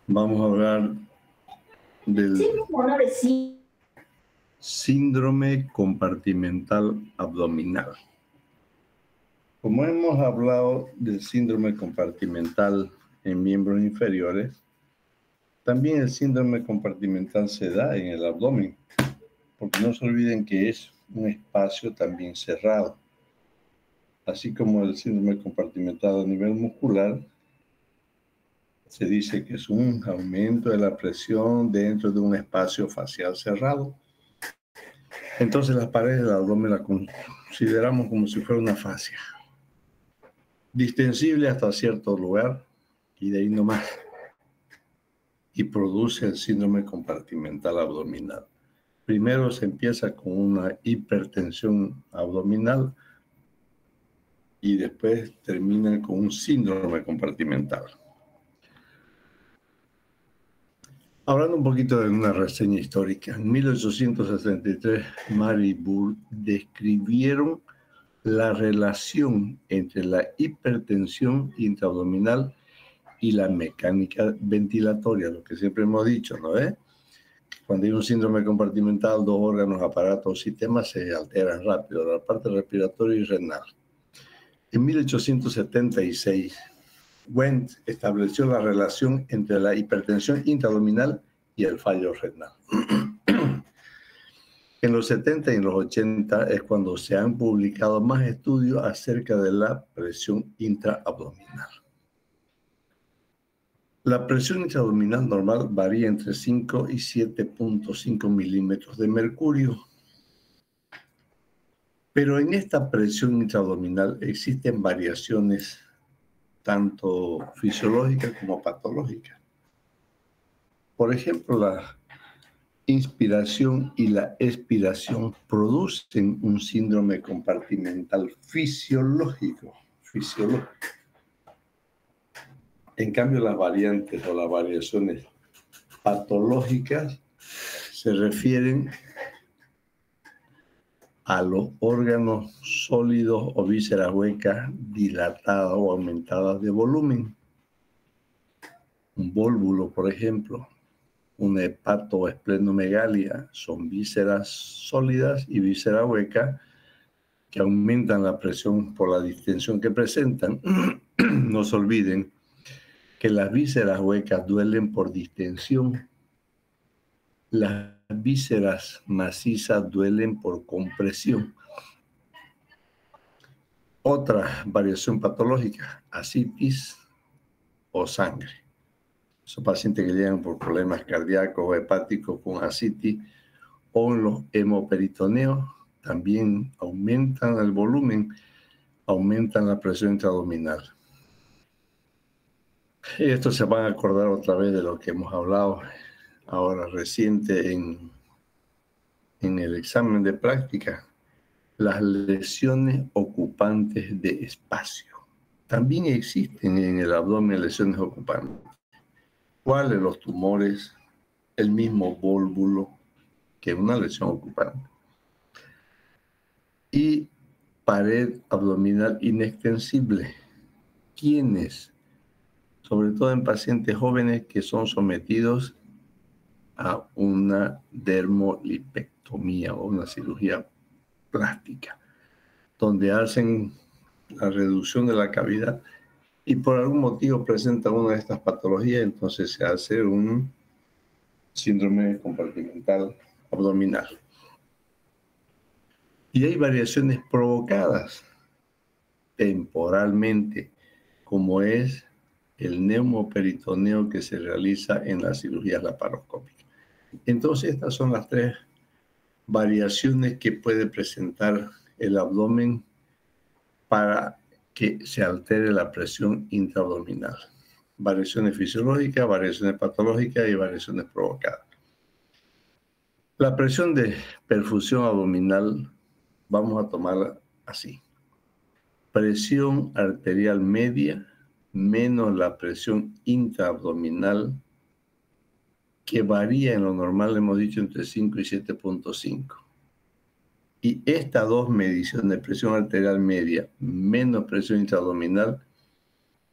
Vamos a hablar del síndrome compartimental abdominal. Como hemos hablado del síndrome compartimental en miembros inferiores, también el síndrome compartimental se da en el abdomen, porque no se olviden que es un espacio también cerrado. Así como el síndrome compartimental a nivel muscular, se dice que es un aumento de la presión dentro de un espacio facial cerrado. Entonces las paredes del abdomen las consideramos como si fuera una fascia, distensible hasta cierto lugar y de ahí no más, y produce el síndrome compartimental abdominal. Primero se empieza con una hipertensión abdominal y después termina con un síndrome compartimental. Hablando un poquito de una reseña histórica, en 1863 Mary y Bull describieron la relación entre la hipertensión intraabdominal y la mecánica ventilatoria, lo que siempre hemos dicho, ¿no es? Cuando hay un síndrome compartimental, dos órganos, aparatos, sistemas se alteran rápido, la parte respiratoria y renal. En 1876, Went estableció la relación entre la hipertensión intraabdominal y el fallo renal. En los 70 y en los 80 es cuando se han publicado más estudios acerca de la presión intraabdominal. La presión intraabdominal normal varía entre 5 y 7.5 milímetros de mercurio. Pero en esta presión intraabdominal existen variaciones tanto fisiológicas como patológicas. Por ejemplo, la inspiración y la expiración producen un síndrome compartimental fisiológico. En cambio, las variantes o las variaciones patológicas se refieren a los órganos sólidos o vísceras huecas dilatadas o aumentadas de volumen. Un vólvulo, por ejemplo, una hepato o esplenomegalia son vísceras sólidas y vísceras huecas que aumentan la presión por la distensión que presentan. No se olviden que las vísceras huecas duelen por distensión. Las vísceras macizas duelen por compresión. Otra variación patológica, ascitis o sangre. Esos pacientes que llegan por problemas cardíacos o hepáticos con ascitis o en los hemoperitoneos también aumentan el volumen, aumentan la presión intraabdominal. Y esto se van a acordar otra vez de lo que hemos hablado ahora reciente en el examen de práctica, las lesiones ocupantes de espacio. También existen en el abdomen lesiones ocupantes. ¿Cuáles? Los tumores, el mismo vólvulo, que es una lesión ocupante. Y pared abdominal inextensible. ¿Quiénes? Sobre todo en pacientes jóvenes que son sometidos a una dermolipectomía o una cirugía plástica, donde hacen la reducción de la cavidad y por algún motivo presentan una de estas patologías, entonces se hace un síndrome compartimental abdominal. Y hay variaciones provocadas temporalmente, como es el neumoperitoneo que se realiza en las cirugías laparoscópicas. Entonces, estas son las tres variaciones que puede presentar el abdomen para que se altere la presión intraabdominal. Variaciones fisiológicas, variaciones patológicas y variaciones provocadas. La presión de perfusión abdominal vamos a tomarla así. Presión arterial media menos la presión intraabdominal, que varía en lo normal, hemos dicho, entre 5 y 7.5. Y estas dos mediciones, presión arterial media menos presión intraabdominal,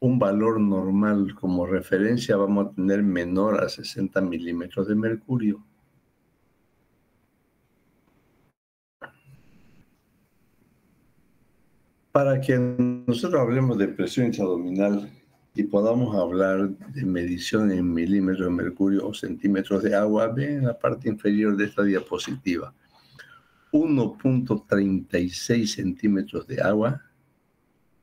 un valor normal como referencia, vamos a tener menor a 60 milímetros de mercurio. Para que nosotros hablemos de presión intraabdominal y podamos hablar de medición en milímetros de mercurio o centímetros de agua, ven en la parte inferior de esta diapositiva. 1.36 centímetros de agua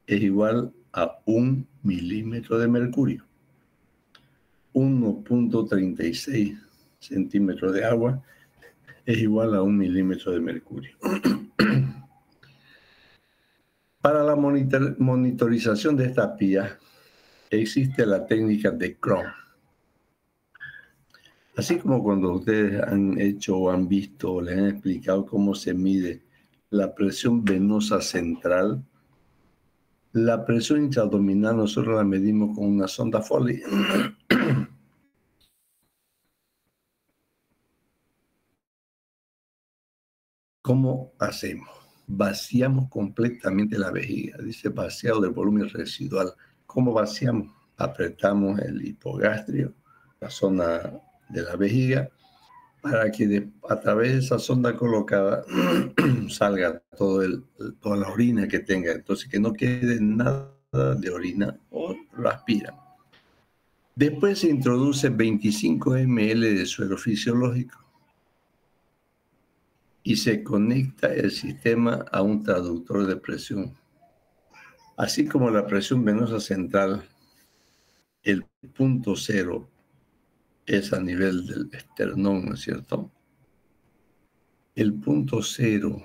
es igual a 1 milímetro de mercurio. 1.36 centímetros de agua es igual a 1 milímetro de mercurio. Para la monitorización de esta pía existe la técnica de Cron. Así como cuando ustedes han hecho o han visto o les han explicado cómo se mide la presión venosa central, la presión intraabdominal nosotros la medimos con una sonda Foley. ¿Cómo hacemos? Vaciamos completamente la vejiga. Dice vaciado del volumen residual. ¿Cómo vaciamos? Apretamos el hipogastrio, la zona de la vejiga, para que a través de esa sonda colocada salga toda la orina que tenga. Entonces, que no quede nada de orina o lo aspiran. Después se introduce 25 ml de suero fisiológico y se conecta el sistema a un traductor de presión. Así como la presión venosa central, el punto cero es a nivel del esternón, ¿no es cierto? El punto cero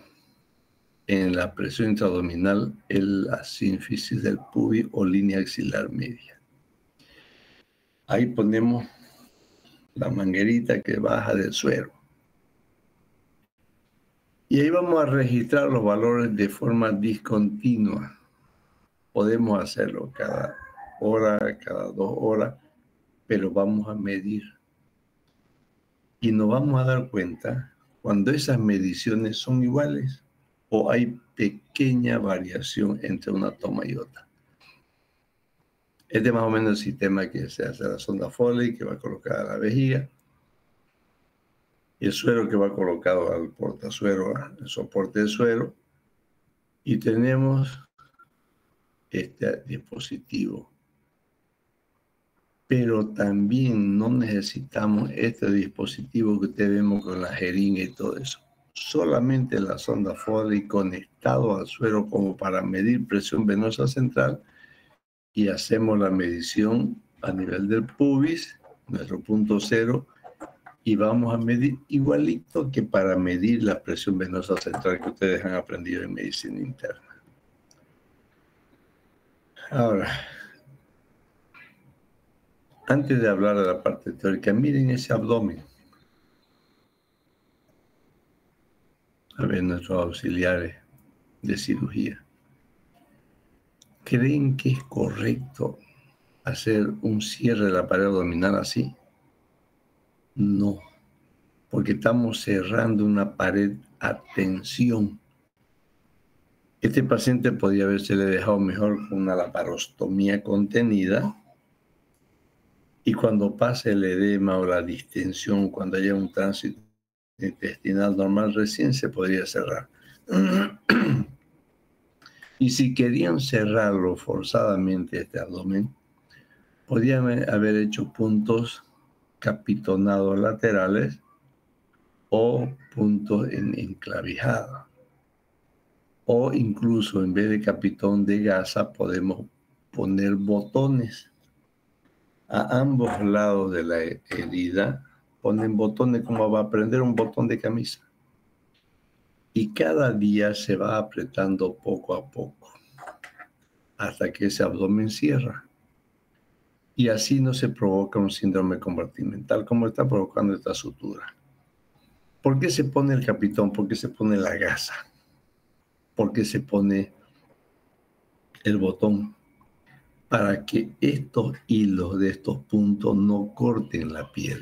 en la presión intraabdominal es la sínfisis del pubis o línea axilar media. Ahí ponemos la manguerita que baja del suero. Y ahí vamos a registrar los valores de forma discontinua. Podemos hacerlo cada hora, cada 2 horas, pero vamos a medir. Y nos vamos a dar cuenta cuando esas mediciones son iguales o hay pequeña variación entre una toma y otra. Este es más o menos el sistema que se hace a la sonda Foley, que va colocada a la vejiga. El suero que va colocado al portasuero, al soporte de suero. Y tenemos este dispositivo. Pero también no necesitamos este dispositivo que ustedes vemos con la jeringa y todo eso. Solamente la sonda Foley conectado al suero como para medir presión venosa central y hacemos la medición a nivel del pubis, nuestro punto cero, y vamos a medir igualito que para medir la presión venosa central que ustedes han aprendido en medicina interna. Ahora, antes de hablar de la parte teórica, miren ese abdomen. A ver, nuestros auxiliares de cirugía. ¿Creen que es correcto hacer un cierre de la pared abdominal así? No, porque estamos cerrando una pared a tensión. Este paciente podría haberse dejado mejor con una laparostomía contenida y cuando pase el edema o la distensión, cuando haya un tránsito intestinal normal, recién se podría cerrar. Y si querían cerrarlo forzadamente este abdomen, podían haber hecho puntos capitonados laterales o puntos en enclavijada. O incluso en vez de capitón de gasa podemos poner botones. A ambos lados de la herida ponen botones como va a prender un botón de camisa. Y cada día se va apretando poco a poco hasta que ese abdomen cierra. Y así no se provoca un síndrome compartimental como está provocando esta sutura. ¿Por qué se pone el capitón? ¿Por qué se pone la gasa? ¿Por qué se pone el botón? Para que estos hilos de estos puntos no corten la piel.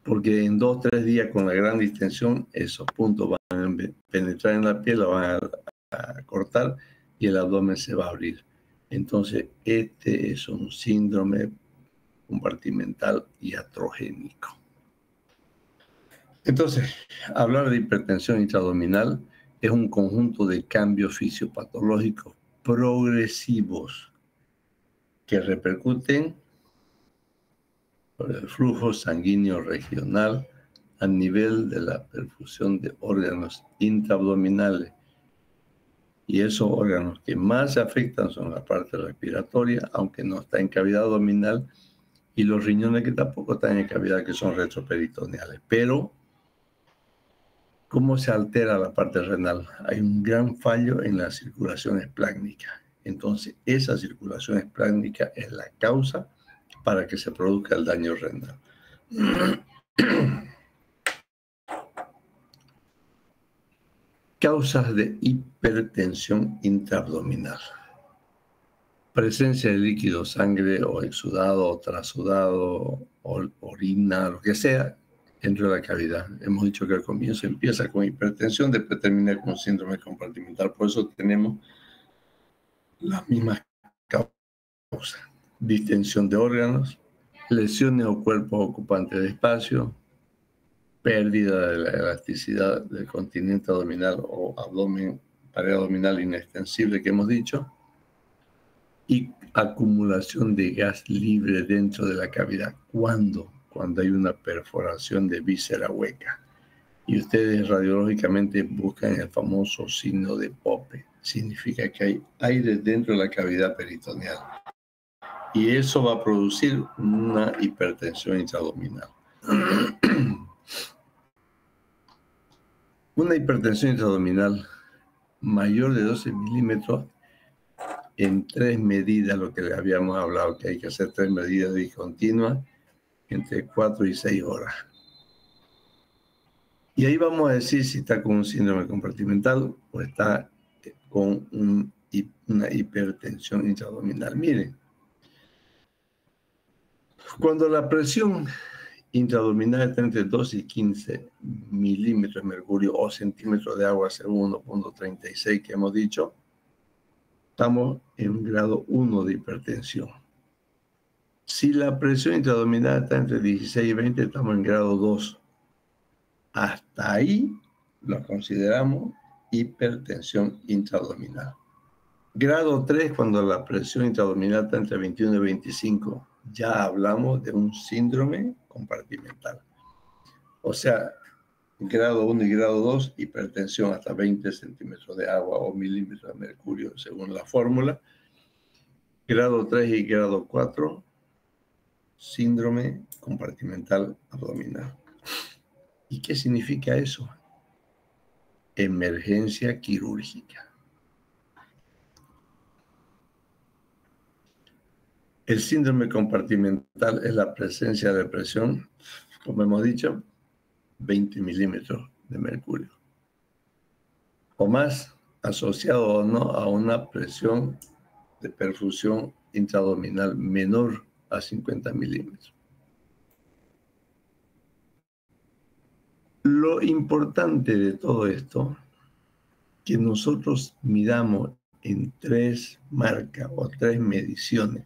Porque en 2 o 3 días con la gran distensión, esos puntos van a penetrar en la piel, la van a cortar y el abdomen se va a abrir. Entonces, este es un síndrome compartimental iatrogénico. Entonces, hablar de hipertensión intraabdominal es un conjunto de cambios fisiopatológicos progresivos que repercuten sobre el flujo sanguíneo regional a nivel de la perfusión de órganos intraabdominales. Y esos órganos que más se afectan son la parte respiratoria, aunque no está en cavidad abdominal, y los riñones que tampoco están en cavidad, que son retroperitoneales. Pero, ¿cómo se altera la parte renal? Hay un gran fallo en la circulación esplácnica. Entonces, esa circulación esplácnica es la causa para que se produzca el daño renal. Causas de hipertensión intraabdominal. Presencia de líquido, sangre o exudado o trasudado o orina, lo que sea, dentro de la cavidad. Hemos dicho que al comienzo empieza con hipertensión, después termina con síndrome compartimental. Por eso tenemos las mismas causas. Distensión de órganos, lesiones o cuerpos ocupantes de espacio, pérdida de la elasticidad del continente abdominal o abdomen, pared abdominal inextensible que hemos dicho, y acumulación de gas libre dentro de la cavidad. ¿Cuándo? Cuando hay una perforación de víscera hueca. Y ustedes radiológicamente buscan el famoso signo de Pope. Significa que hay aire dentro de la cavidad peritoneal. Y eso va a producir una hipertensión intraabdominal. Una hipertensión intraabdominal mayor de 12 milímetros en 3 medidas, lo que le habíamos hablado, que hay que hacer 3 medidas discontinuas entre 4 y 6 horas. Y ahí vamos a decir si está con un síndrome compartimental o está con una hipertensión intraabdominal. Miren, cuando la presión intraabdominal está entre 2 y 15 milímetros de mercurio o centímetros de agua según 1.36 que hemos dicho, estamos en un grado 1 de hipertensión. Si la presión intraabdominal está entre 16 y 20, estamos en grado 2. Hasta ahí lo consideramos hipertensión intraabdominal. Grado 3, cuando la presión intraabdominal está entre 21 y 25, ya hablamos de un síndrome compartimental. O sea, grado 1 y grado 2, hipertensión hasta 20 centímetros de agua o milímetros de mercurio, según la fórmula. Grado 3 y grado 4, síndrome compartimental abdominal. ¿Y qué significa eso? Emergencia quirúrgica. El síndrome compartimental es la presencia de presión, como hemos dicho, 20 milímetros de mercurio o más, asociado o no a una presión de perfusión intraabdominal menor a 50 milímetros. Lo importante de todo esto, que nosotros midamos en 3 marcas o 3 mediciones.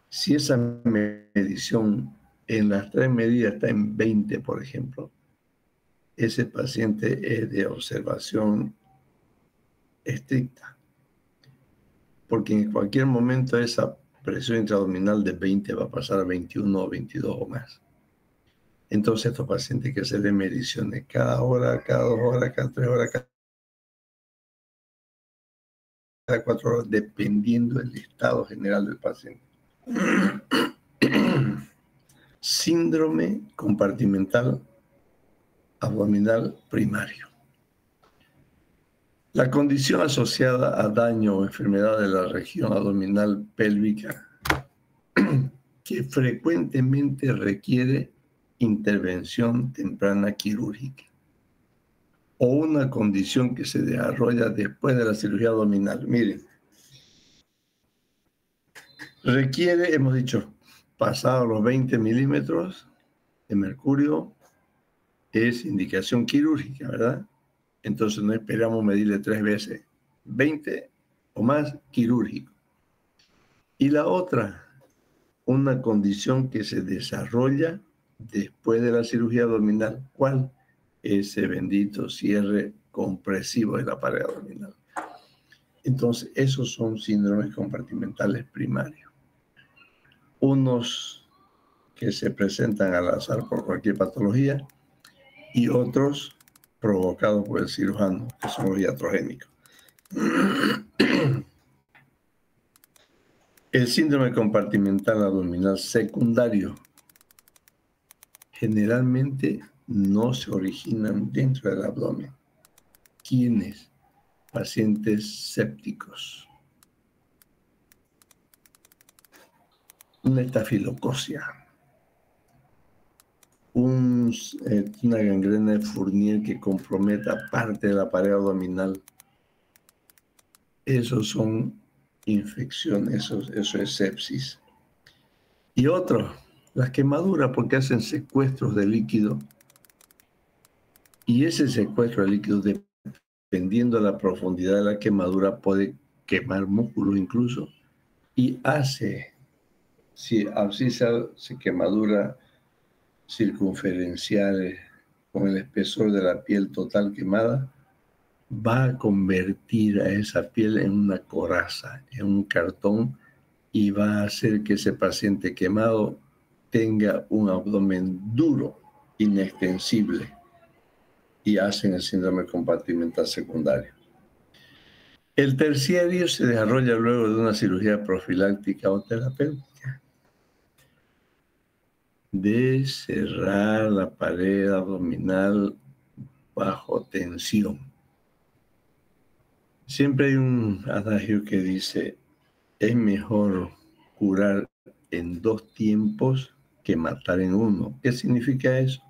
Si esa medición en las 3 medidas está en 20, por ejemplo, ese paciente es de observación estricta, porque en cualquier momento esa presión intraabdominal de 20 va a pasar a 21 o 22 o más. Entonces estos pacientes hay que hacerle mediciones cada hora, cada 2 horas, cada 3 horas, cada 4 horas, dependiendo del estado general del paciente. Síndrome compartimental abdominal primario. La condición asociada a daño o enfermedad de la región abdominal pélvica que frecuentemente requiere intervención temprana quirúrgica o una condición que se desarrolla después de la cirugía abdominal. Miren, requiere, hemos dicho, pasado los 20 milímetros de mercurio, es indicación quirúrgica, ¿verdad? Entonces no esperamos medirle 3 veces, 20 o más quirúrgico. Y la otra, una condición que se desarrolla después de la cirugía abdominal. ¿Cuál? Ese bendito cierre compresivo de la pared abdominal. Entonces, esos son síndromes compartimentales primarios. Unos que se presentan al azar por cualquier patología y otros provocados por el cirujano, que son los iatrogénicos. El síndrome compartimental abdominal secundario generalmente no se originan dentro del abdomen. ¿Quiénes? Pacientes sépticos. Una estafilococia, una gangrena de Fournier que comprometa parte de la pared abdominal. Esos son infecciones, eso es sepsis. Y otro, las quemaduras, porque hacen secuestros de líquido. Y ese secuestro de líquido, dependiendo de la profundidad de la quemadura, puede quemar músculos incluso. Y hace, si así se quemadura circunferenciales con el espesor de la piel total quemada, va a convertir a esa piel en una coraza, en un cartón, y va a hacer que ese paciente quemado tenga un abdomen duro, inextensible, y hacen el síndrome compartimental secundario. El terciario se desarrolla luego de una cirugía profiláctica o terapéutica, de cerrar la pared abdominal bajo tensión. Siempre hay un adagio que dice, es mejor curar en 2 tiempos que matar en 1. ¿Qué significa eso?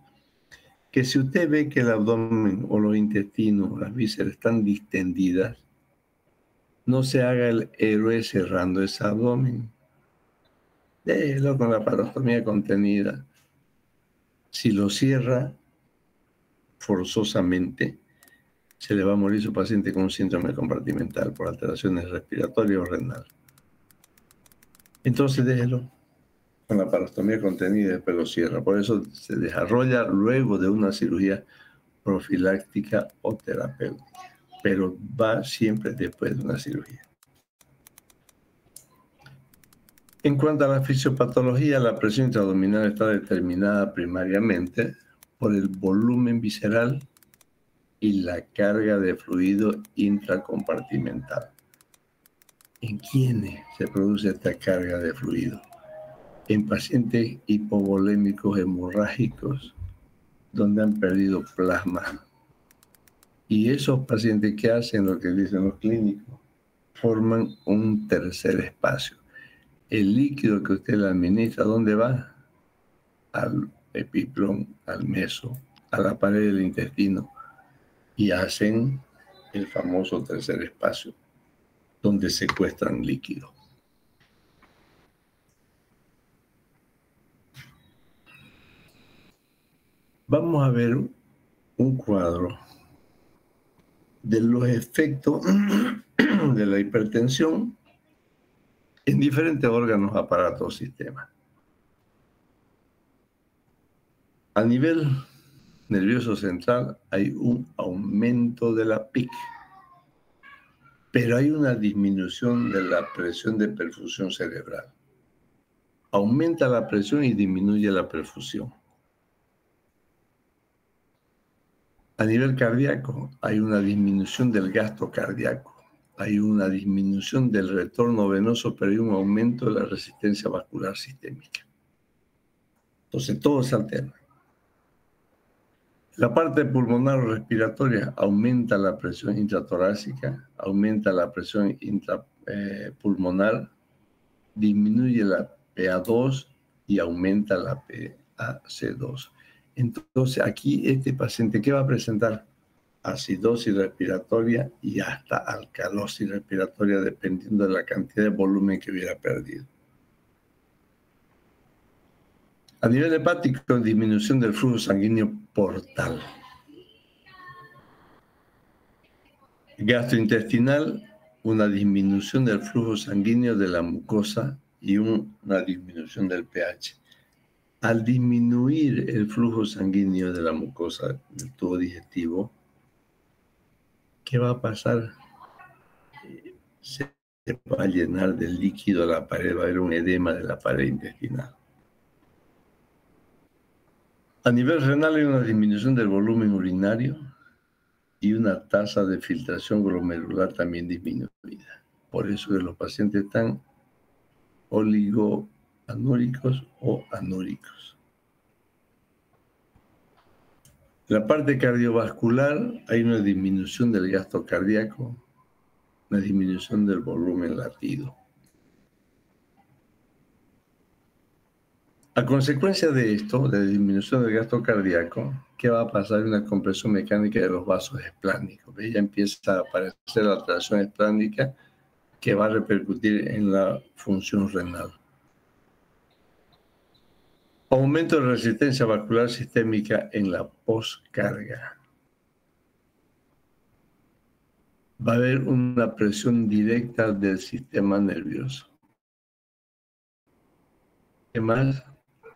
Que si usted ve que el abdomen o los intestinos, las vísceras están distendidas, no se haga el héroe cerrando ese abdomen. Déjelo con la parostomía contenida. Si lo cierra forzosamente, se le va a morir su paciente con un síndrome compartimental por alteraciones respiratorias o renal. Entonces déjelo con la parostomía contenida y después lo cierra. Por eso se desarrolla luego de una cirugía profiláctica o terapéutica, pero va siempre después de una cirugía. En cuanto a la fisiopatología, la presión intraabdominal está determinada primariamente por el volumen visceral y la carga de fluido intracompartimental. ¿En quiénes se produce esta carga de fluido? En pacientes hipovolémicos hemorrágicos, donde han perdido plasma. Y esos pacientes que hacen lo que dicen los clínicos, forman un tercer espacio. El líquido que usted le administra, ¿dónde va? Al epiplón, al meso, a la pared del intestino, y hacen el famoso tercer espacio, donde secuestran líquido. Vamos a ver un cuadro de los efectos de la hipertensión en diferentes órganos, aparatos, sistemas. A nivel nervioso central hay un aumento de la PIC, pero hay una disminución de la presión de perfusión cerebral. Aumenta la presión y disminuye la perfusión. A nivel cardíaco hay una disminución del gasto cardíaco, hay una disminución del retorno venoso, pero hay un aumento de la resistencia vascular sistémica. Entonces todo se altera. La parte pulmonar o respiratoria aumenta la presión intratorácica, aumenta la presión intrapulmonar, disminuye la PA2 y aumenta la PaC2. Entonces aquí este paciente, ¿qué va a presentar? Acidosis respiratoria y hasta alcalosis respiratoria, dependiendo de la cantidad de volumen que hubiera perdido. A nivel hepático, disminución del flujo sanguíneo portal. Gastrointestinal, una disminución del flujo sanguíneo de la mucosa y una disminución del pH. Al disminuir el flujo sanguíneo de la mucosa del tubo digestivo, ¿qué va a pasar? Se va a llenar de líquido la pared, va a haber un edema de la pared intestinal. A nivel renal hay una disminución del volumen urinario y una tasa de filtración glomerular también disminuida. Por eso que los pacientes están oligoanúricos o anúricos. En la parte cardiovascular hay una disminución del gasto cardíaco, una disminución del volumen latido. A consecuencia de esto, de la disminución del gasto cardíaco, ¿qué va a pasar? Una compresión mecánica de los vasos esplánicos. Ya empieza a aparecer la alteración esplánica que va a repercutir en la función renal. Aumento de resistencia vascular sistémica en la poscarga. Va a haber una presión directa del sistema nervioso. ¿Qué más?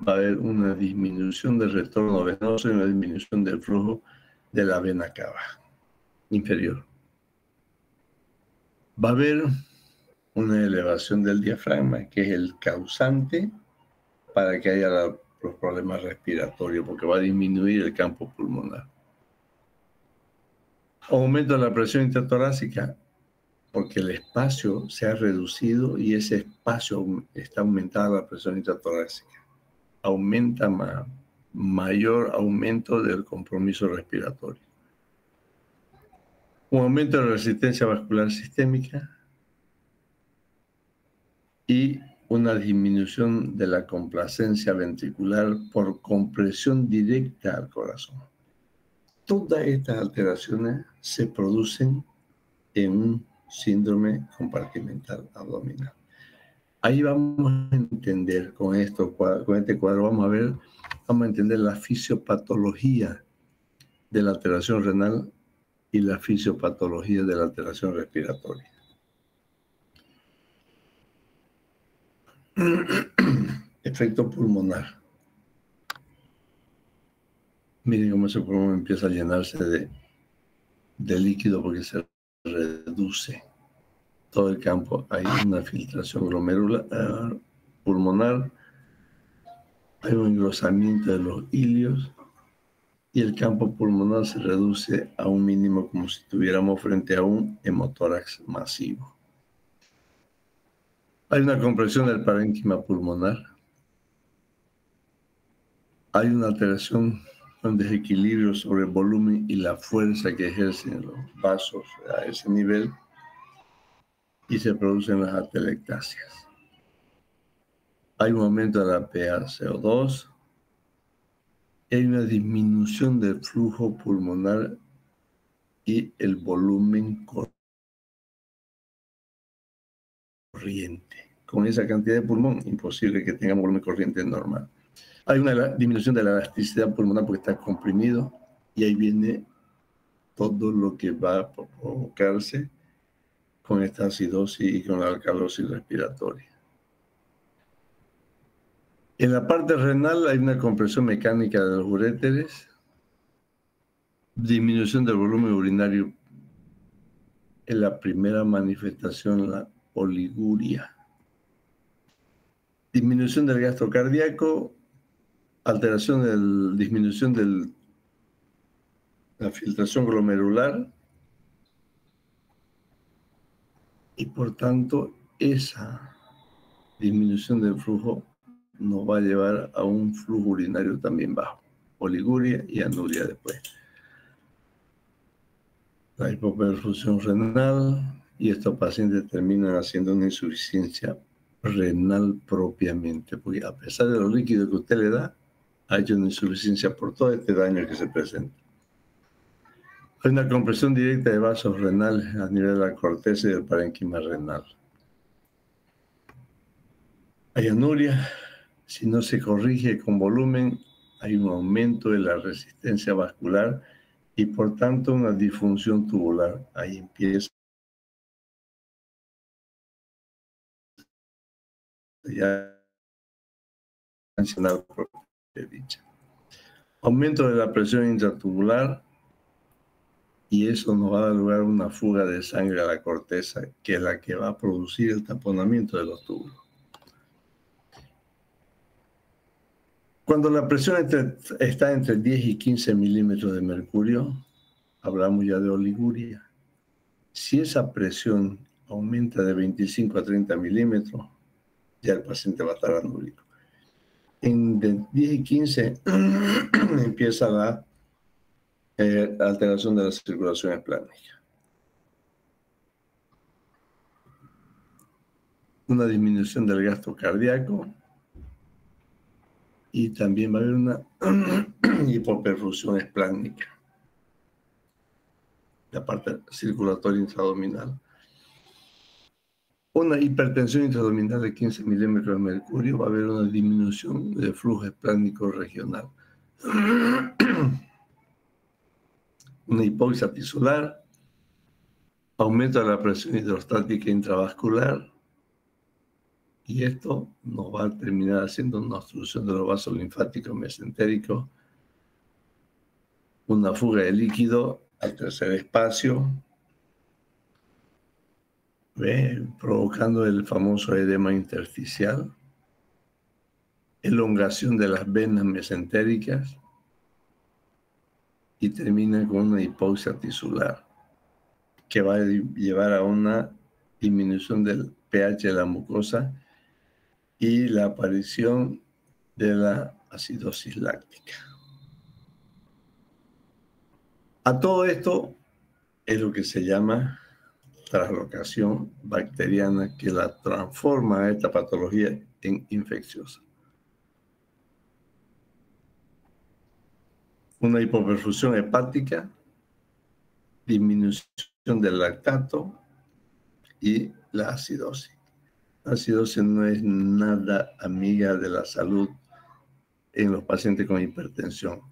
Va a haber una disminución del retorno venoso y una disminución del flujo de la vena cava inferior. Va a haber una elevación del diafragma, que es el causante para que haya los problemas respiratorios, porque va a disminuir el campo pulmonar. Aumento de la presión intratorácica, porque el espacio se ha reducido y ese espacio está aumentada la presión intratorácica. Aumenta mayor aumento del compromiso respiratorio. Un aumento de la resistencia vascular sistémica y una disminución de la complacencia ventricular por compresión directa al corazón. Todas estas alteraciones se producen en un síndrome compartimental abdominal. Ahí vamos a entender con este cuadro, vamos a entender la fisiopatología de la alteración renal y la fisiopatología de la alteración respiratoria. Efecto pulmonar. Miren cómo ese pulmón empieza a llenarse de líquido porque se reduce todo el campo. Hay una filtración glomerular, pulmonar, hay un engrosamiento de los ilios y el campo pulmonar se reduce a un mínimo como si estuviéramos frente a un hemotórax masivo. Hay una compresión del parénquima pulmonar. Hay una alteración, un desequilibrio sobre el volumen y la fuerza que ejercen los vasos a ese nivel y se producen las atelectasias. Hay un aumento de la PaCO2 y hay una disminución del flujo pulmonar y el volumen corriente. Con esa cantidad de pulmón, imposible que tengamos volumen corriente normal. Hay una disminución de la elasticidad pulmonar porque está comprimido y ahí viene todo lo que va a provocarse con esta acidosis y con la alcalosis respiratoria. En la parte renal hay una compresión mecánica de los uréteres, disminución del volumen urinario. En la primera manifestación, la oliguria. Disminución del gasto cardíaco, disminución de la filtración glomerular y por tanto esa disminución del flujo nos va a llevar a un flujo urinario también bajo, oliguria y anuria después. La hipoperfusión renal y estos pacientes terminan haciendo una insuficiencia renal propiamente, porque a pesar de los líquidos que usted le da, ha hecho una insuficiencia por todo este daño que se presenta. Hay una compresión directa de vasos renales a nivel de la corteza y del parénquima renal. Hay anuria. Si no se corrige con volumen, hay un aumento de la resistencia vascular y por tanto una disfunción tubular. Ahí empieza ya mencionado por dicha. Aumento de la presión intratubular, y eso nos va a dar lugar a una fuga de sangre a la corteza, que es la que va a producir el taponamiento de los túbulos. Cuando la presión está entre 10 y 15 milímetros de mercurio, hablamos ya de oliguria. Si esa presión aumenta de 25 a 30 milímetros, ya el paciente va a estar anúrico. En de 10 y 15 empieza la alteración de la circulación esplánica. Una disminución del gasto cardíaco y también va a haber una hipoperfusión esplánica, la parte circulatoria intraabdominal. Una hipertensión intraabdominal de 15 milímetros de mercurio, va a haber una disminución del flujo esplánico regional. Una hipoxia tisular, aumento de la presión hidrostática intravascular, y esto nos va a terminar haciendo una obstrucción de los vasos linfáticos mesentéricos, una fuga de líquido al tercer espacio, provocando el famoso edema intersticial, elongación de las venas mesentéricas, y termina con una hipoxia tisular, que va a llevar a una disminución del pH de la mucosa y la aparición de la acidosis láctica. A todo esto es lo que se llama traslocación bacteriana, que la transforma a esta patología en infecciosa. Una hipoperfusión hepática, disminución del lactato y la acidosis. La acidosis no es nada amiga de la salud en los pacientes con hipertensión.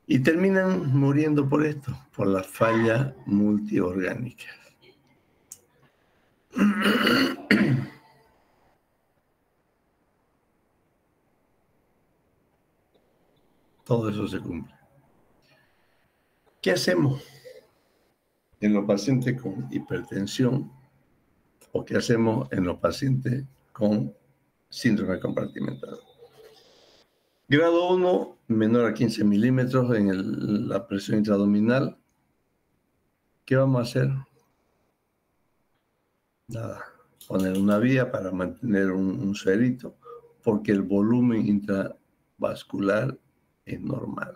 Y terminan muriendo por esto, por la falla multiorgánica. Todo eso se cumple. ¿Qué hacemos en los pacientes con hipertensión o qué hacemos en los pacientes con síndrome compartimental? Grado 1, menor a 15 milímetros en la presión intraabdominal. ¿Qué vamos a hacer? Nada, poner una vía para mantener un suerito, porque el volumen intravascular es normal.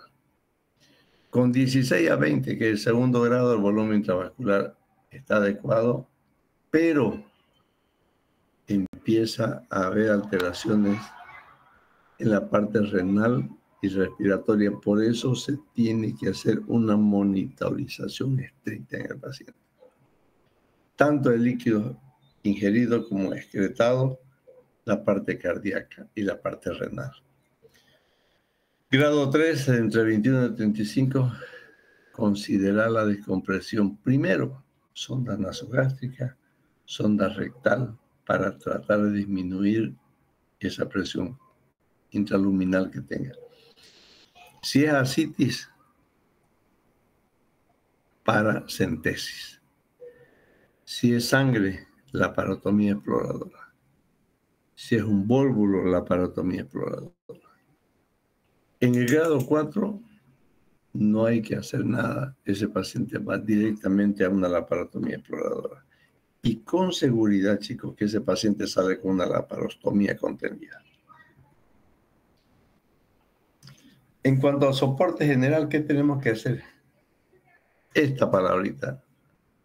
Con 16 a 20, que es el segundo grado, el volumen intravascular está adecuado, pero empieza a haber alteraciones en la parte renal y respiratoria. Por eso se tiene que hacer una monitorización estricta en el paciente. Tanto el líquido ingerido como excretado, la parte cardíaca y la parte renal. Grado 3, entre 21 y 35, considerar la descompresión primero, sonda nasogástrica, sonda rectal, para tratar de disminuir esa presión intraluminal que tenga. Si es ascitis, paracentesis. Si es sangre, laparotomía exploradora. Si es un vólvulo, laparotomía exploradora. En el grado 4 no hay que hacer nada. Ese paciente va directamente a una laparotomía exploradora. Y con seguridad, chicos, que ese paciente sale con una laparostomía contenida. En cuanto al soporte general, ¿qué tenemos que hacer? Esta palabrita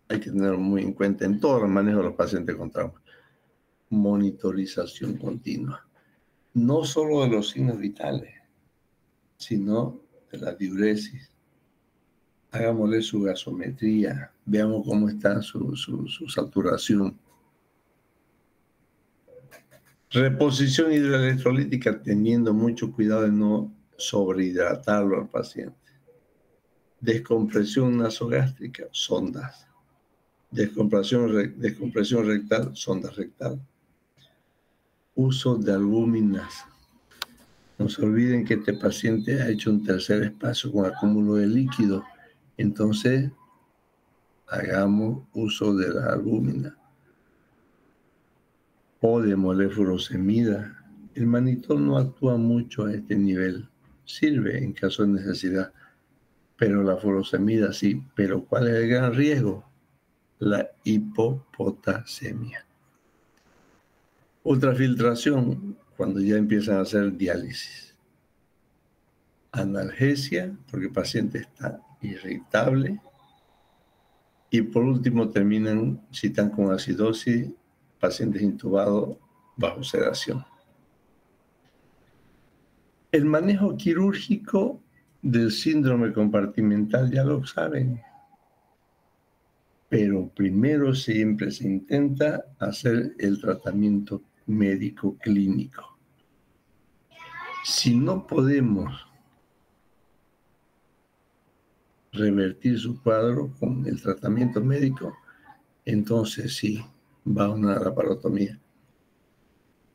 hay que tenerlo muy en cuenta en todo el manejo de los pacientes con trauma. Monitorización continua. No solo de los signos vitales, sino de la diuresis. Hagámosle su gasometría, veamos cómo está su saturación. Reposición hidroelectrolítica, teniendo mucho cuidado de no sobrehidratarlo al paciente. Descompresión nasogástrica, sondas. Descompresión rectal, sonda rectal. uso de albúminas. No se olviden que este paciente ha hecho un tercer espacio con acúmulo de líquido. Entonces, hagamos uso de la albúmina o de molefurosemida. El manitol no actúa mucho a este nivel. Sirve en caso de necesidad, pero la furosemida sí. Pero ¿cuál es el gran riesgo? La hipopotasemia. Ultrafiltración, cuando ya empiezan a hacer diálisis. Analgesia, porque el paciente está irritable. Y por último terminan, si están con acidosis, pacientes intubados bajo sedación. El manejo quirúrgico del síndrome compartimental ya lo saben, pero primero siempre se intenta hacer el tratamiento médico clínico. Si no podemos revertir su cuadro con el tratamiento médico, entonces sí, va a una laparotomía.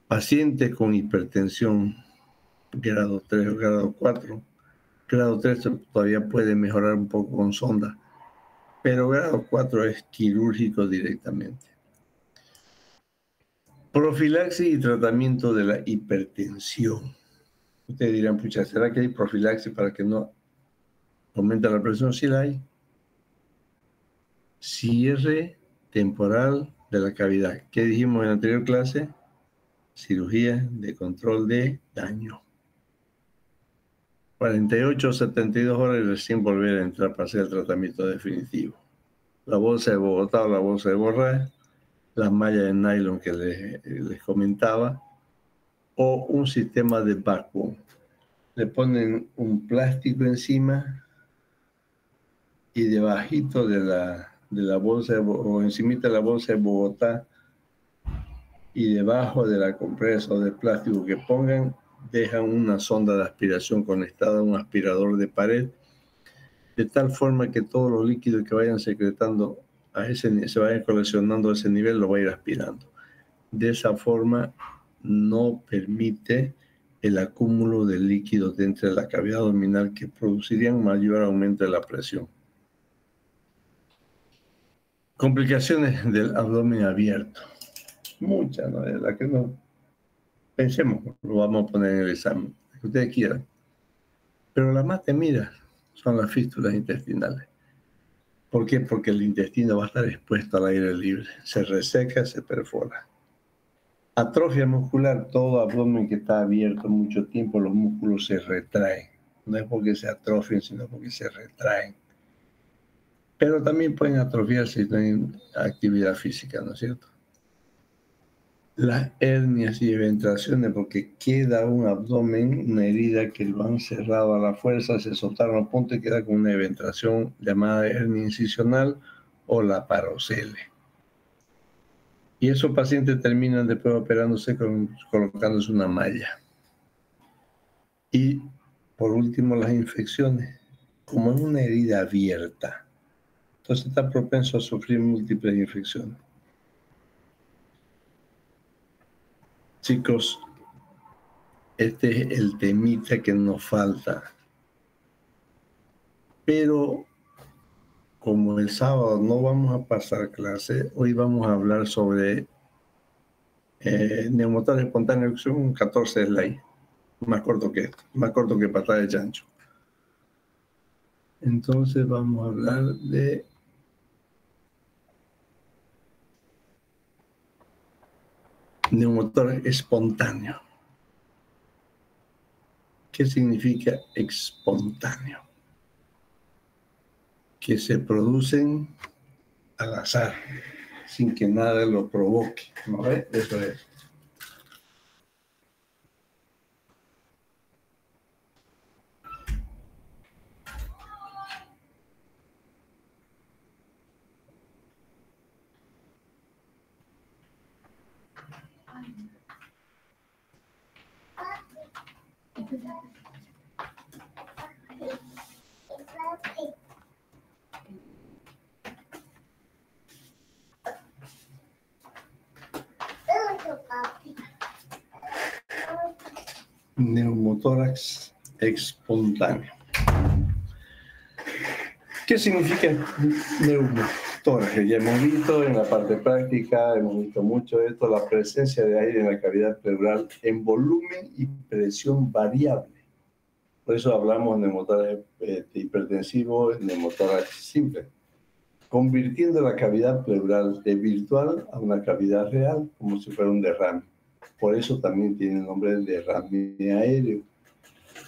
Pacientes con hipertensión grado 3 o grado 4. Grado 3 todavía puede mejorar un poco con sonda, pero grado 4 es quirúrgico directamente. Profilaxis y tratamiento de la hipertensión. Ustedes dirán, pucha, ¿será que hay profilaxis para que no aumente la presión? Sí la hay. Cierre temporal de la cavidad. ¿Qué dijimos en la anterior clase? Cirugía de control de daño. 48 o 72 horas y recién volver a entrar para hacer el tratamiento definitivo. La bolsa de Bogotá o la bolsa de Borraes, las mallas de nylon que les comentaba, o un sistema de vacuum. Le ponen un plástico encima y debajito de la bolsa o encimita de la bolsa de Bogotá y debajo de la compresa o de plástico que pongan, dejan una sonda de aspiración conectada a un aspirador de pared, de tal forma que todos los líquidos que vayan secretando se vayan coleccionando a ese nivel, lo va a ir aspirando. De esa forma no permite el acúmulo de líquidos dentro de la cavidad abdominal que producirían mayor aumento de la presión. Complicaciones del abdomen abierto. Muchas, ¿no? De las que no pensemos, lo vamos a poner en el examen, que ustedes quieran. Pero las más temidas son las fístulas intestinales. ¿Por qué? Porque el intestino va a estar expuesto al aire libre. Se reseca, se perfora. Atrofia muscular, todo abdomen que está abierto mucho tiempo, los músculos se retraen. No es porque se atrofien, sino porque se retraen. Pero también pueden atrofiarse si tienen actividad física, ¿no es cierto? Las hernias y eventraciones, porque queda un abdomen, una herida que lo han cerrado a la fuerza, se soltaron a punto y queda con una eventración llamada hernia incisional o laparocele. Y esos pacientes terminan después operándose colocándose una malla. Y por último, las infecciones. Como es una herida abierta, entonces está propenso a sufrir múltiples infecciones. Chicos, este es el temita que nos falta. Pero como el sábado no vamos a pasar clase, hoy vamos a hablar sobre neumotor espontáneo, que son 14 slides, más corto que esto, más corto que patada de chancho. Entonces vamos a hablar de neumotor espontáneo. ¿Qué significa espontáneo? Que se producen al azar, sin que nada lo provoque, ¿no ves? Eso es. neumotórax espontáneo. ¿Qué significa neumotórax? Ya hemos visto en la parte práctica, hemos visto mucho esto, la presencia de aire en la cavidad pleural en volumen y presión variable. Por eso hablamos de neumotórax hipertensivo, neumotórax simple, convirtiendo la cavidad pleural de virtual a una cavidad real, como si fuera un derrame. Por eso también tiene el nombre de derrame aéreo.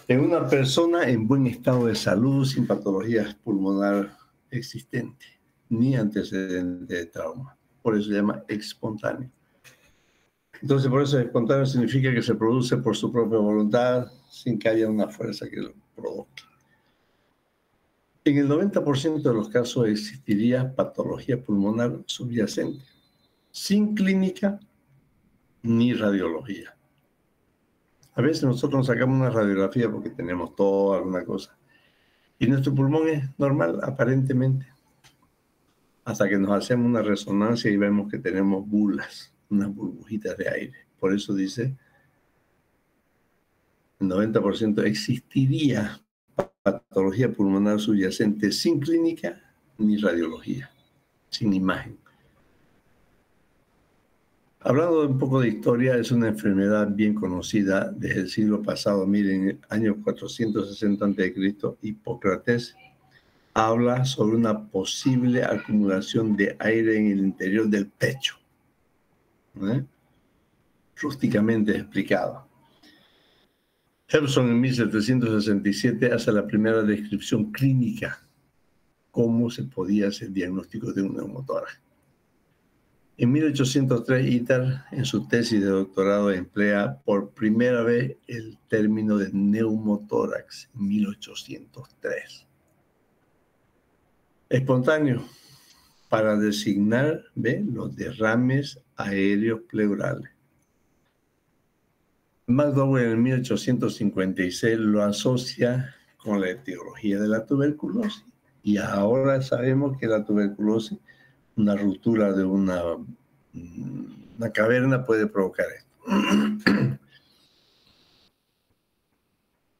En una persona en buen estado de salud, sin patología pulmonar existente, ni antecedente de trauma. Por eso se llama espontáneo. Entonces, por eso espontáneo significa que se produce por su propia voluntad, sin que haya una fuerza que lo provoque. En el 90% de los casos existiría patología pulmonar subyacente, sin clínica ni radiología. A veces nosotros nos sacamos una radiografía porque tenemos todo, alguna cosa. Y nuestro pulmón es normal, aparentemente. Hasta que nos hacemos una resonancia y vemos que tenemos bulas, unas burbujitas de aire. Por eso dice, el 90% existiría patología pulmonar subyacente sin clínica ni radiología, sin imagen. Hablando un poco de historia, es una enfermedad bien conocida desde el siglo pasado. Miren, en el año 460 a.C., Hipócrates habla sobre una posible acumulación de aire en el interior del pecho. Rústicamente explicado. Hobson en 1767 hace la primera descripción clínica, cómo se podía hacer diagnóstico de un neumotórax. En 1803, Iter, en su tesis de doctorado, emplea por primera vez el término de neumotórax, en 1803. Espontáneo, para designar los derrames aéreos pleurales. McDowell en 1856 lo asocia con la etiología de la tuberculosis. Y ahora sabemos que la tuberculosis, una ruptura de una caverna puede provocar esto.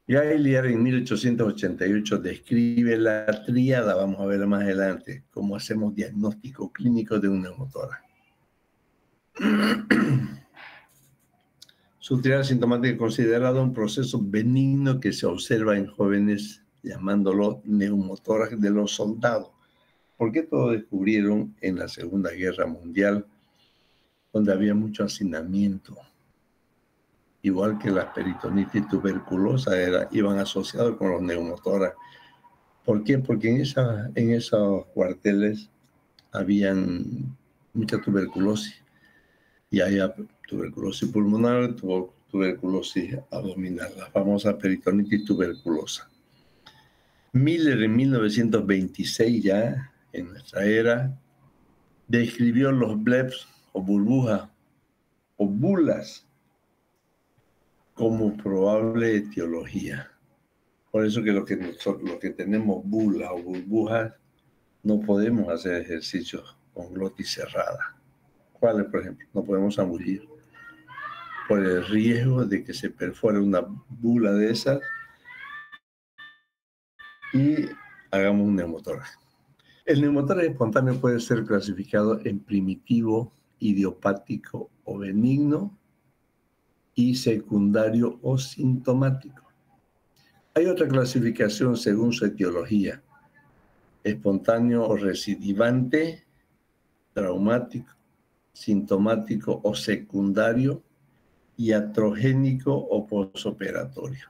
Gaillard en 1888 describe la tríada, vamos a ver más adelante, cómo hacemos diagnóstico clínico de un neumotórax. Su tríada sintomática es considerada un proceso benigno que se observa en jóvenes, llamándolo neumotórax de los soldados. Porque esto lo descubrieron en la Segunda Guerra Mundial, donde había mucho hacinamiento. Igual que la peritonitis tuberculosa iban asociados con los neumotórax. ¿Por qué? Porque en esos cuarteles habían mucha tuberculosis. Y había tuberculosis pulmonar, tuberculosis abdominal, la famosa peritonitis tuberculosa. Miller en 1926, ya en nuestra era, describió los bleps o burbujas o bulas como probable etiología. Por eso que los que tenemos bulas o burbujas no podemos hacer ejercicios con glotis cerrada. ¿Cuáles, por ejemplo? No podemos zambullir por el riesgo de que se perfore una bula de esas y hagamos un neumotórax. El neumotórax espontáneo puede ser clasificado en primitivo, idiopático o benigno y secundario o sintomático. Hay otra clasificación según su etiología: espontáneo o recidivante, traumático, sintomático o secundario, y iatrogénico o posoperatorio.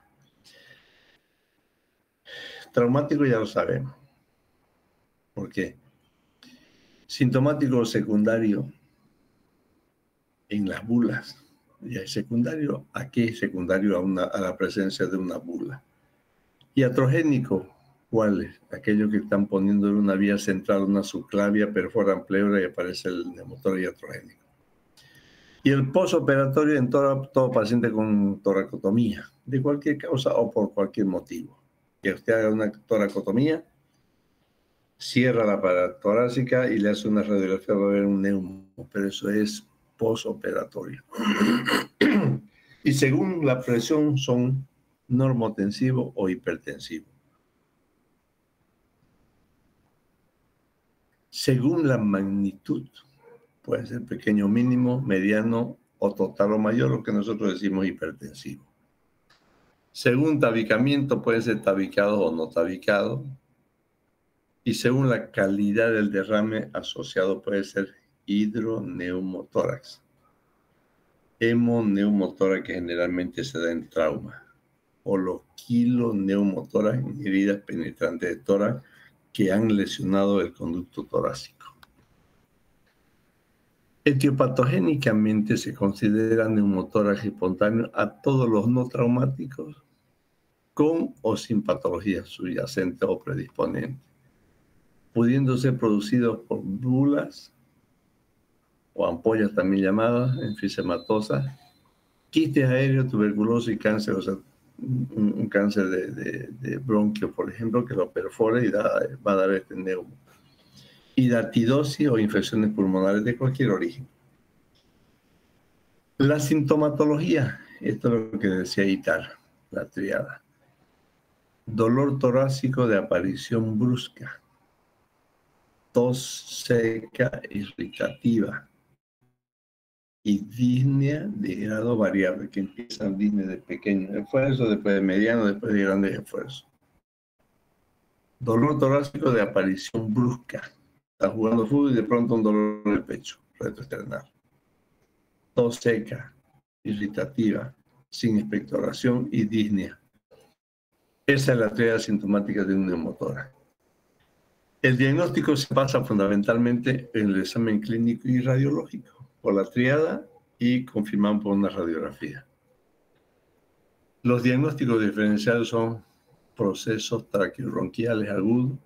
Traumático ya lo sabemos. ¿Por qué? Sintomático o secundario en las bulas. ¿Y el secundario a qué? Secundario a la presencia de una bula. Iatrogénico, ¿cuál es? Aquellos que están poniendo en una vía central una subclavia, perforan pleura y aparece el neumotórax iatrogénico. Y el posoperatorio en todo paciente con toracotomía, de cualquier causa o por cualquier motivo. Que usted haga una toracotomía, cierra la pared torácica y le hace una radiografía, va a haber un neumo, pero eso es posoperatorio. Y según la presión son normotensivos o hipertensivos. Según la magnitud, puede ser pequeño, mínimo, mediano o total o mayor, lo que nosotros decimos hipertensivo. Según tabicamiento, pueden ser tabicados o no tabicados. Y según la calidad del derrame asociado, puede ser hidroneumotórax. Hemoneumotórax, que generalmente se da en trauma. O los kiloneumotórax, en heridas penetrantes de tórax que han lesionado el conducto torácico. Etiopatogénicamente se considera neumotórax espontáneo a todos los no traumáticos con o sin patología subyacente o predisponente, pudiendo ser producidos por bulas o ampollas también llamadas enfisematosas, quistes aéreos, tuberculosis y cáncer, o sea, un cáncer de bronquio, por ejemplo, que lo perfore y va a dar este neumo. Hidatidosis o infecciones pulmonares de cualquier origen. La sintomatología, esto es lo que decía Itar, la triada. Dolor torácico de aparición brusca, tos seca irritativa y disnea de grado variable, que empiezan disnea de pequeño esfuerzo, después de mediano, después de grandes esfuerzos. Dolor torácico de aparición brusca. Está jugando fútbol y de pronto un dolor en el pecho, retroesternal. Tos seca, irritativa, sin expectoración y disnea. Esa es la tríada sintomática de un neumotórax. El diagnóstico se basa fundamentalmente en el examen clínico y radiológico, por la tríada y confirmado por una radiografía. Los diagnósticos diferenciales son procesos traqueobronquiales agudos,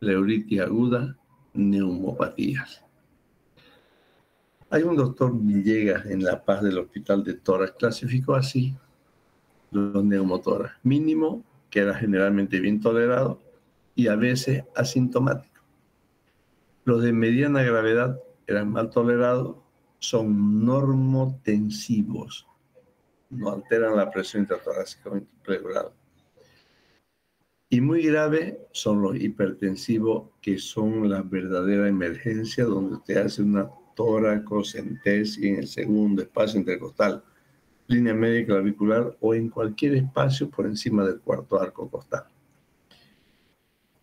pleuritis aguda, neumopatías. Hay un doctor Villegas en La Paz del Hospital de Tórax, clasificó así los neumotórax: mínimo, que era generalmente bien tolerado, y a veces asintomático. Los de mediana gravedad eran mal tolerados, son normotensivos, no alteran la presión intratorácica o pleural. Y muy graves son los hipertensivos, que son la verdadera emergencia, donde usted hace una toracocentesis en el segundo espacio intercostal, línea media clavicular o en cualquier espacio por encima del cuarto arco costal.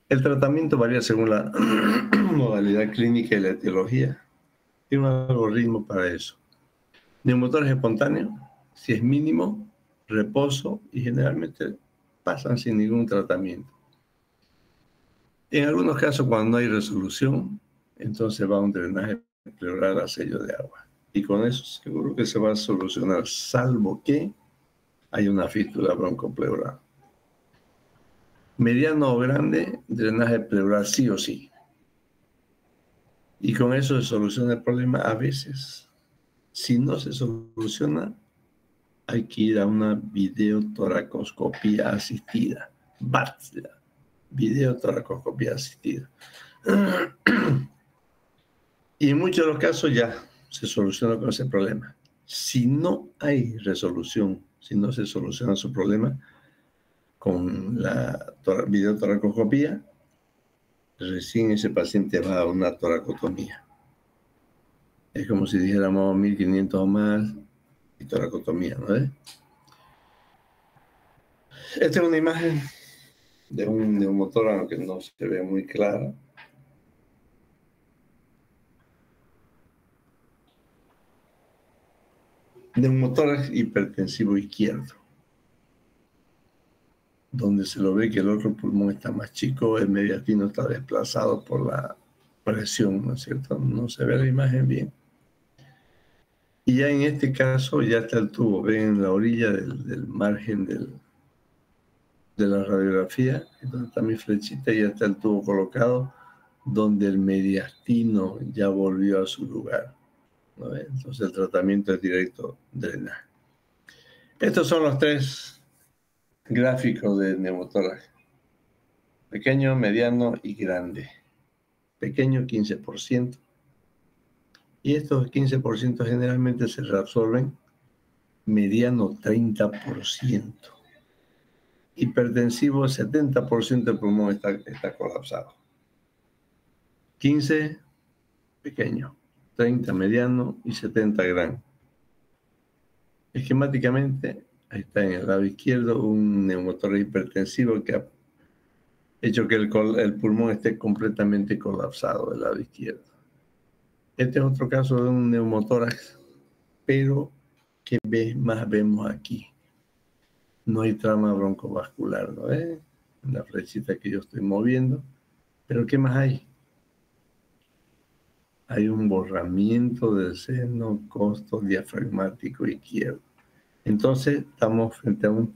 El tratamiento varía según la modalidad clínica y la etiología. Tiene un algoritmo para eso. Neumotórax espontáneo, si es mínimo, reposo y generalmente pasan sin ningún tratamiento. En algunos casos, cuando no hay resolución, entonces va un drenaje pleural a sello de agua. Y con eso seguro que se va a solucionar, salvo que haya una fístula broncopleural. Mediano o grande, drenaje pleural sí o sí. Y con eso se soluciona el problema a veces. Si no se soluciona, hay que ir a una videotoracoscopía asistida. VATS, videotoracoscopía asistida. Y en muchos de los casos ya se soluciona con ese problema. Si no hay resolución, si no se soluciona su problema con la videotoracoscopía, recién ese paciente va a una toracotomía. Es como si dijéramos 1500 o más y toracotomía, ¿no es? Esta es una imagen de un neumotórax que no se ve muy clara. Neumotórax hipertensivo izquierdo, donde se lo ve que el otro pulmón está más chico, el mediastino está desplazado por la presión, ¿no es cierto? No se ve la imagen bien. Y ya en este caso ya está el tubo, ven en la orilla del margen de la radiografía, donde está mi flechita, ya está el tubo colocado, donde el mediastino ya volvió a su lugar, ¿no? Entonces el tratamiento es directo drenaje. Estos son los tres gráficos de neumotórax: pequeño, mediano y grande. Pequeño 15%, y estos 15% generalmente se reabsorben mediano 30%, hipertensivo 70% del pulmón está colapsado, 15 pequeño, 30 mediano y 70 gran. Esquemáticamente, ahí está en el lado izquierdo un neumotórax hipertensivo que ha hecho que el pulmón esté completamente colapsado del lado izquierdo. Este es otro caso de un neumotórax, pero ¿qué más vemos aquí? No hay trama broncovascular, ¿no ves? La flechita que yo estoy moviendo. Pero ¿qué más hay? Hay un borramiento del seno costo diafragmático izquierdo. Entonces estamos frente a un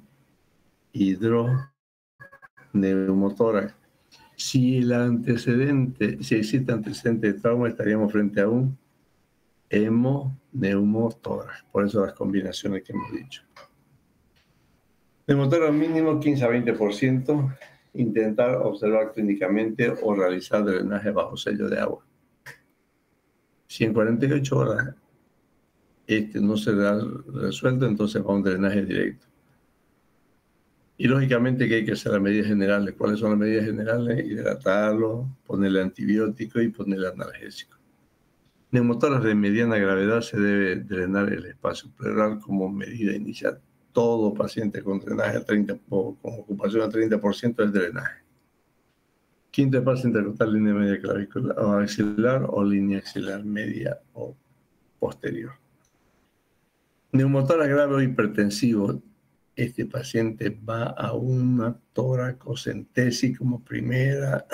hidroneumotórax. Si existe antecedente de trauma, estaríamos frente a un hemoneumotórax. Por eso las combinaciones que hemos dicho. Neumotórax mínimo 15 a 20%. Intentar observar clínicamente o realizar drenaje bajo sello de agua. Si en 48 horas no se da resuelto, entonces va a un drenaje directo. Y lógicamente que hay que hacer las medidas generales. ¿Cuáles son las medidas generales? Hidratarlo, ponerle antibiótico y ponerle analgésico. Neumotórax de mediana gravedad se debe drenar el espacio pleural como medida inicial. Todo paciente con drenaje a 30 o con ocupación al 30% es drenaje. Quinto paso, intercortar línea media clavicular o axilar o línea axilar media o posterior. Neumotórax grave o hipertensivo. Este paciente va a una toracocentesis como primera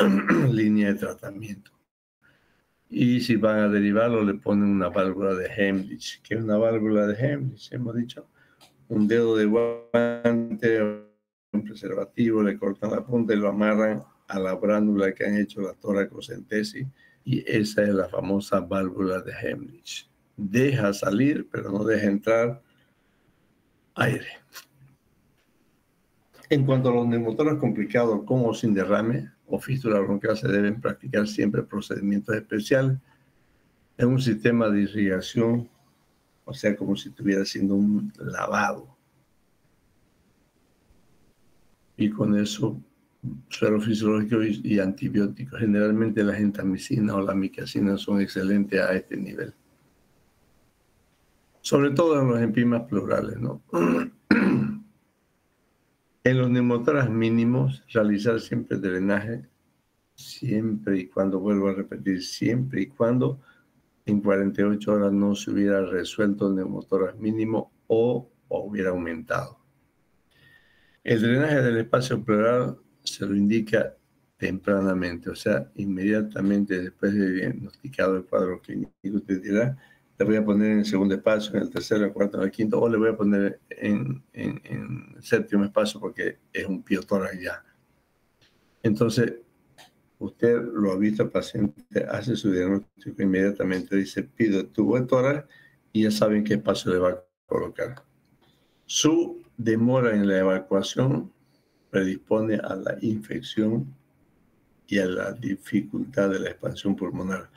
línea de tratamiento. Y si van a derivarlo, le ponen una válvula de Heimlich. ¿Qué es una válvula de Heimlich? Hemos dicho, un dedo de guante, un preservativo, le cortan la punta y lo amarran a la bránula que han hecho la toracocentesis. Y esa es la famosa válvula de Heimlich. Deja salir, pero no deja entrar aire. En cuanto a los neumotórax complicados con o sin derrame o fístula bronquial, se deben practicar siempre procedimientos especiales en un sistema de irrigación, o sea, como si estuviera haciendo un lavado. Y con eso, suero fisiológico y antibióticos. Generalmente la gentamicina o la micacina son excelentes a este nivel. Sobre todo en los enzimas pleurales, ¿no? En los neumotórax mínimos, realizar siempre drenaje, siempre y cuando, vuelvo a repetir, siempre y cuando en 48 horas no se hubiera resuelto el neumotórax mínimo o hubiera aumentado. El drenaje del espacio pleural se lo indica tempranamente, o sea, inmediatamente después de diagnosticado el cuadro clínico. Usted dirá, le voy a poner en el segundo espacio, en el tercero, en el cuarto, en el quinto, o le voy a poner en el séptimo espacio porque es un piotórax ya. Entonces, usted lo ha visto al paciente, hace su diagnóstico inmediatamente, dice, pido tubo de tórax y ya saben qué espacio le va a colocar. Su demora en la evacuación predispone a la infección y a la dificultad de la expansión pulmonar.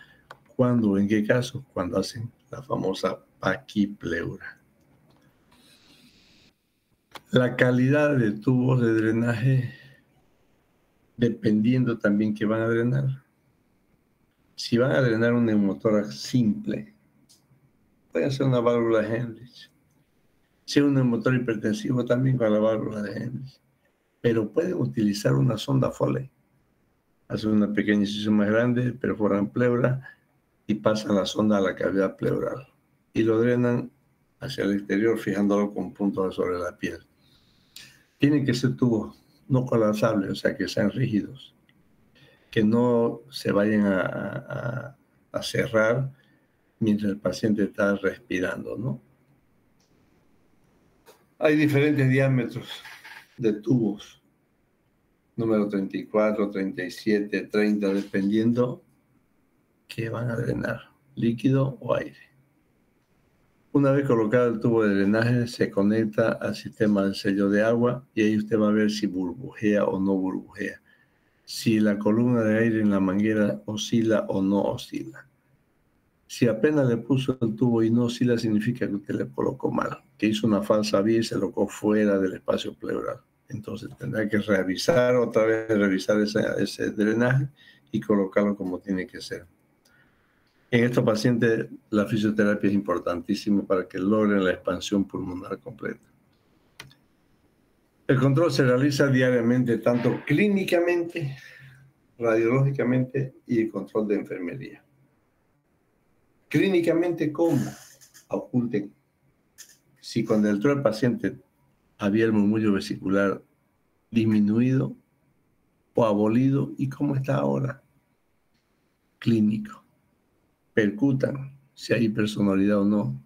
¿Cuándo? ¿En qué casos? Cuando hacen la famosa paquipleura. La calidad de tubos de drenaje, dependiendo también que van a drenar. Si van a drenar un neumotórax simple, puede ser una válvula de Heimlich. Si es un neumotórax hipertensivo, también con la válvula de Heimlich. Pero pueden utilizar una sonda Foley. Hacen una pequeña incisión más grande, perforan pleura y pasan la sonda a la cavidad pleural. Y lo drenan hacia el exterior, fijándolo con puntos sobre la piel. Tienen que ser tubos no colapsables, o sea, que sean rígidos. Que no se vayan a cerrar mientras el paciente está respirando, ¿no? Hay diferentes diámetros de tubos, número 34, 37, 30, dependiendo que van a drenar, líquido o aire. Una vez colocado el tubo de drenaje, se conecta al sistema de sello de agua y ahí usted va a ver si burbujea o no burbujea. Si la columna de aire en la manguera oscila o no oscila. Si apenas le puso el tubo y no oscila, significa que usted le colocó mal, porque hizo una falsa vía y se colocó fuera del espacio pleural. Entonces tendrá que revisar otra vez, revisar ese drenaje y colocarlo como tiene que ser. En estos pacientes la fisioterapia es importantísima para que logren la expansión pulmonar completa. El control se realiza diariamente, tanto clínicamente, radiológicamente y el control de enfermería. Clínicamente, ¿cómo? Oculten. Si cuando entró el paciente había el murmullo vesicular disminuido o abolido, ¿y cómo está ahora? Clínico. Percutan si hay personalidad o no.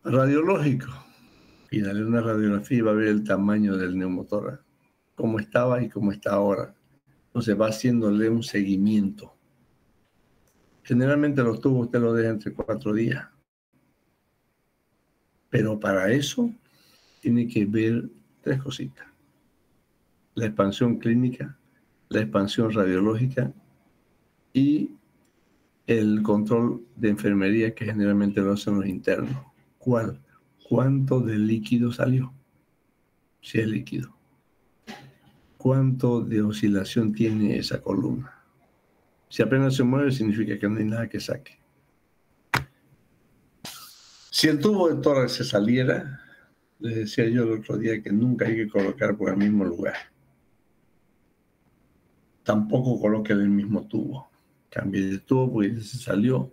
Radiológico. Y dale una radiografía y va a ver el tamaño del neumotórax, cómo estaba y cómo está ahora. Entonces va haciéndole un seguimiento. Generalmente los tubos usted los deja entre 4 días. Pero para eso tiene que ver 3 cositas. La expansión clínica, la expansión radiológica y el control de enfermería que generalmente lo hacen los internos. ¿Cuál? ¿Cuánto de líquido salió? Si es líquido. ¿Cuánto de oscilación tiene esa columna? Si apenas se mueve, significa que no hay nada que saque. Si el tubo de tórax se saliera, les decía yo el otro día que nunca hay que colocar por el mismo lugar. Tampoco coloque en el mismo tubo. Cambie de tubo porque se salió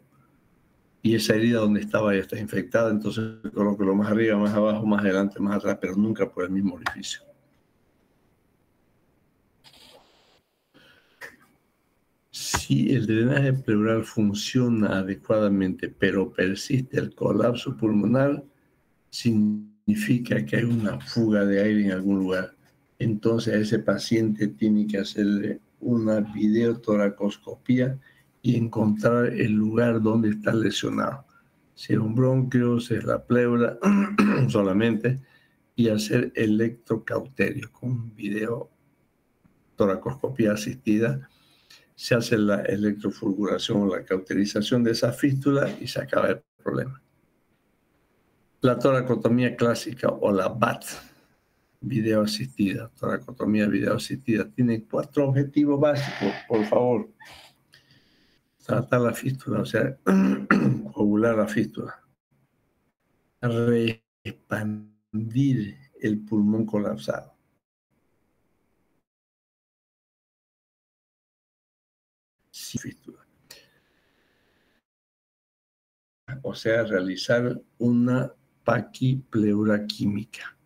y esa herida donde estaba ya está infectada, entonces colóquelo más arriba, más abajo, más adelante, más atrás, pero nunca por el mismo orificio. Si el drenaje pleural funciona adecuadamente, pero persiste el colapso pulmonar, significa que hay una fuga de aire en algún lugar. Entonces a ese paciente tiene que hacerle una videotoracoscopía y encontrar el lugar donde está lesionado. Si es un bronquio, si es la pleura solamente, y hacer electrocauterio con videotoracoscopía asistida. Se hace la electrofulguración o la cauterización de esa fístula y se acaba el problema. La toracotomía clásica o la BAT, video asistida, toracotomía video asistida, tiene 4 objetivos básicos, por favor. Tratar la fístula, o sea, ovular la fístula. Reexpandir el pulmón colapsado. Sin fístula. O sea, realizar una paquipleura química.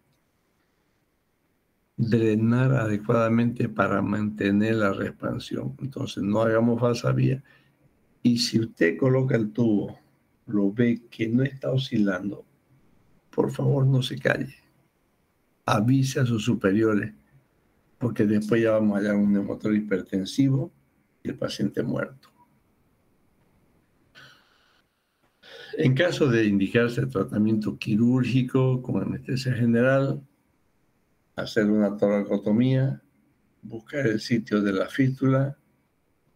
Drenar adecuadamente para mantener la reexpansión. Entonces, no hagamos falsa vía. Y si usted coloca el tubo, lo ve que no está oscilando, por favor no se calle. Avise a sus superiores, porque después ya vamos a hallar un neumotor hipertensivo y el paciente muerto. En caso de indicarse tratamiento quirúrgico con anestesia general, hacer una toracotomía, buscar el sitio de la fístula,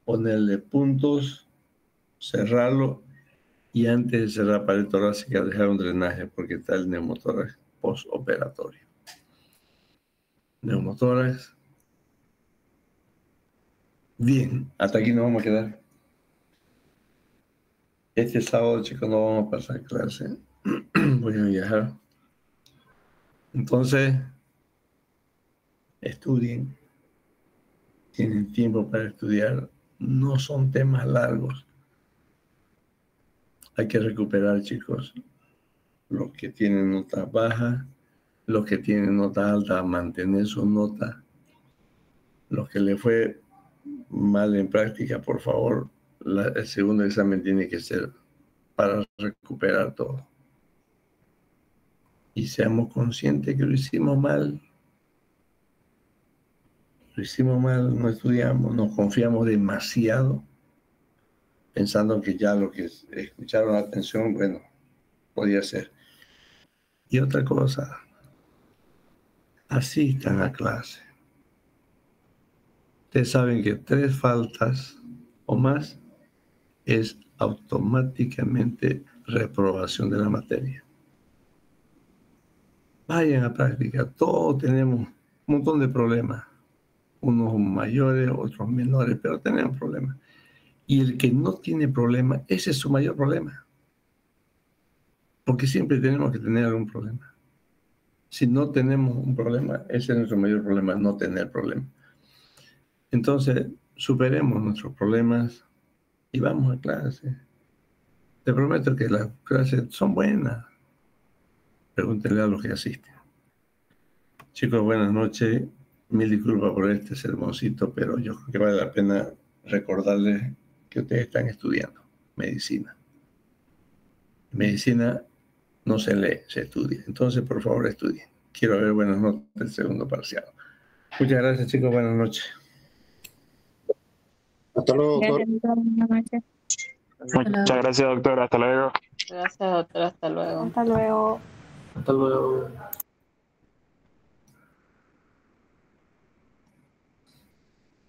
ponerle puntos, cerrarlo y antes de cerrar la pared torácica dejar un drenaje porque está el neumotórax postoperatorio. Neumotórax. Bien, hasta aquí nos vamos a quedar. Este sábado, chicos, no vamos a pasar clase. Voy a viajar. Entonces, estudien. Tienen tiempo para estudiar. No son temas largos. Hay que recuperar, chicos. Los que tienen notas bajas, los que tienen notas altas, mantener sus notas. Los que le fue mal en práctica, por favor, el segundo examen tiene que ser para recuperar todo. Y seamos conscientes que lo hicimos mal. Lo hicimos mal, no estudiamos, nos confiamos demasiado, pensando que ya lo que escucharon la atención, bueno, podía ser. Y otra cosa, asistan a clase. Ustedes saben que 3 faltas o más es automáticamente reprobación de la materia. Vayan a práctica. Todos tenemos un montón de problemas. Unos mayores, otros menores, pero tenemos problemas. Y el que no tiene problema, ese es su mayor problema. Porque siempre tenemos que tener algún problema. Si no tenemos un problema, ese es nuestro mayor problema, no tener problema. Entonces, superemos nuestros problemas y vamos a clase. Te prometo que las clases son buenas. Pregúntenle a los que asisten. Chicos, buenas noches. Mil disculpas por este sermoncito, pero yo creo que vale la pena recordarles que ustedes están estudiando medicina. Medicina no se lee, se estudia. Entonces, por favor, estudien. Quiero ver buenas notas del segundo parcial. Muchas gracias, chicos. Buenas noches. Hasta luego, doctor. Muchas gracias, doctor. Hasta luego. Gracias, doctor. Hasta luego. Hasta luego. Hasta luego.